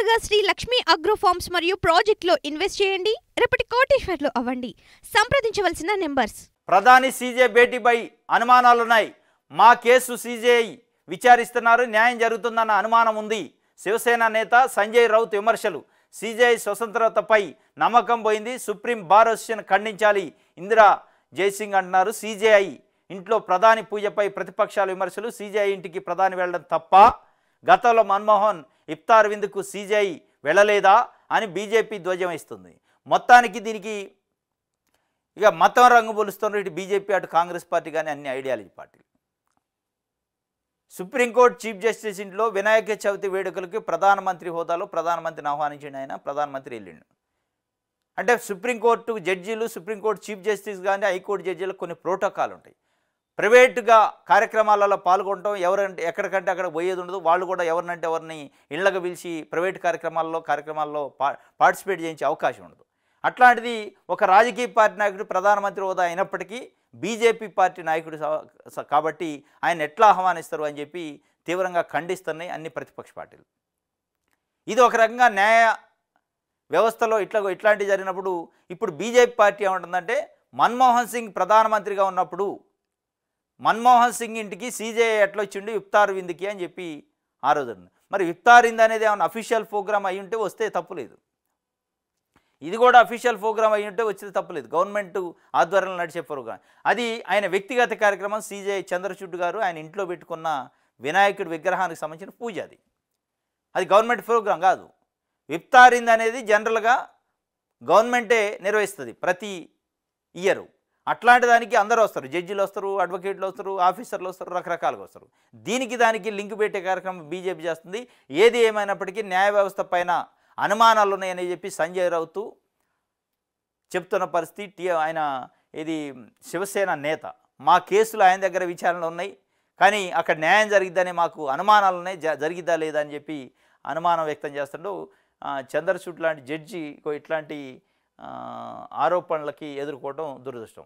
నేరుగా Shri Lakshmi agro forms మరియు ప్రాజెక్టులో ఇన్వెస్ట్ చేయండి. రేపటి కోటీశ్వర్లు అవ్వండి. సంప్రదించవలసిన నెంబర్స్. ప్రధాని సీజే భేటీపై అనుమానాలున్నాయి. మా కేసు సీజేఐ విచారిస్తున్నారు, న్యాయం జరుగుతుందన్న అనుమానం ఉంది. శివసేన నేత సంజయ్ రౌత్ విమర్శలు. సీజేఐ స్వతంత్రతపై నమ్మకం పోయింది, సుప్రీం బార్ అసోసియేషన్ ఖండించాలి. ఇందిరా జైసింగ్ అంటున్నారు. సీజేఐ ఇంట్లో ప్రధాని పూజపై ప్రతిపక్షాల విమర్శలు. సీజేఐ ఇంటికి ప్రధాని వెళ్ళడం తప్ప? గతంలో మన్మోహన్ ఇఫ్తార్ విందుకు సీజేఐ వెళ్ళలేదా అని బీజేపీ ధ్వజం ఇస్తుంది. మొత్తానికి దీనికి ఇక మతం రంగు పోలుస్తున్నారు ఇటు బీజేపీ అటు కాంగ్రెస్ పార్టీ కానీ అన్ని ఐడియాలజీ పార్టీలు. సుప్రీంకోర్టు చీఫ్ జస్టిస్ ఇంట్లో వినాయక చవితి వేడుకలకి ప్రధానమంత్రి హోదాలో ప్రధానమంత్రిని ఆహ్వానించిండు. ఆయన ప్రధానమంత్రి వెళ్ళిండు. అంటే సుప్రీంకోర్టు జడ్జీలు, సుప్రీంకోర్టు చీఫ్ జస్టిస్ కానీ హైకోర్టు జడ్జీలకు కొన్ని ప్రోటోకాల్ ఉంటాయి. ప్రైవేటుగా కార్యక్రమాలలో పాల్గొనడం, ఎవరంటే ఎక్కడికంటే అక్కడ పోయేది ఉండదు. వాళ్ళు కూడా ఎవరినంటే ఎవరిని ఇళ్ళకు పిలిచి ప్రైవేట్ కార్యక్రమాల్లో పార్టిసిపేట్ చేయించే అవకాశం ఉండదు. అట్లాంటిది ఒక రాజకీయ పార్టీ నాయకుడు ప్రధానమంత్రి హోదా అయినప్పటికీ బీజేపీ పార్టీ నాయకుడు కాబట్టి ఆయన ఎట్లా ఆహ్వానిస్తారు అని చెప్పి తీవ్రంగా ఖండిస్తున్నాయి అన్ని ప్రతిపక్ష పార్టీలు. ఇది ఒక రకంగా న్యాయ వ్యవస్థలో ఇట్లాంటివి జరిగినప్పుడు ఇప్పుడు బీజేపీ పార్టీ ఏమంటుందంటే, మన్మోహన్ సింగ్ ప్రధానమంత్రిగా ఉన్నప్పుడు మన్మోహన్ సింగ్ ఇంటికి సీజేఐ ఎట్లా వచ్చిండు ఇఫ్తార్ విందుకి అని చెప్పి ఆ రోజు. మరి ఇఫ్తార్ విందు అనేది ఏమైనా అఫీషియల్ ప్రోగ్రామ్ అయి ఉంటే వస్తే తప్పులేదు. ఇది కూడా అఫీషియల్ ప్రోగ్రామ్ అయి ఉంటే వచ్చేది తప్పులేదు. గవర్నమెంట్ ఆధ్వర్యంలో నడిచే ప్రోగ్రాం అది. ఆయన వ్యక్తిగత కార్యక్రమం. సీజేఐ చంద్రచూడ్ గారు ఆయన ఇంట్లో పెట్టుకున్న వినాయకుడి విగ్రహానికి సంబంధించిన పూజ. అది గవర్నమెంట్ ప్రోగ్రాం కాదు. ఇఫ్తార్ విందు అనేది జనరల్గా గవర్నమెంటే నిర్వహిస్తుంది ప్రతి ఇయర్. అట్లాంటి దానికి అందరూ వస్తారు, జడ్జీలు వస్తారు, అడ్వకేట్లు వస్తారు, ఆఫీసర్లు వస్తారు, రకరకాలుగా వస్తారు. దానికి లింక్ పెట్టే కార్యక్రమం బీజేపీ చేస్తుంది. ఏది ఏమైనప్పటికీ న్యాయ వ్యవస్థ పైన అనుమానాలు ఉన్నాయని చెప్పి సంజయ్ రౌత్ చెప్తున్న పరిస్థితి. ఆయన ఇది శివసేన నేత. మా కేసులు ఆయన దగ్గర విచారణలు ఉన్నాయి, కానీ అక్కడ న్యాయం జరిగిద్దని మాకు అనుమానాలు ఉన్నాయి, జరిగిద్దా లేదా అని చెప్పి అనుమానం వ్యక్తం చేస్తుంటూ చంద్రచూడ్ లాంటి జడ్జి ఇట్లాంటి ఆరోపణలకి ఎదుర్కోవడం దురదృష్టం.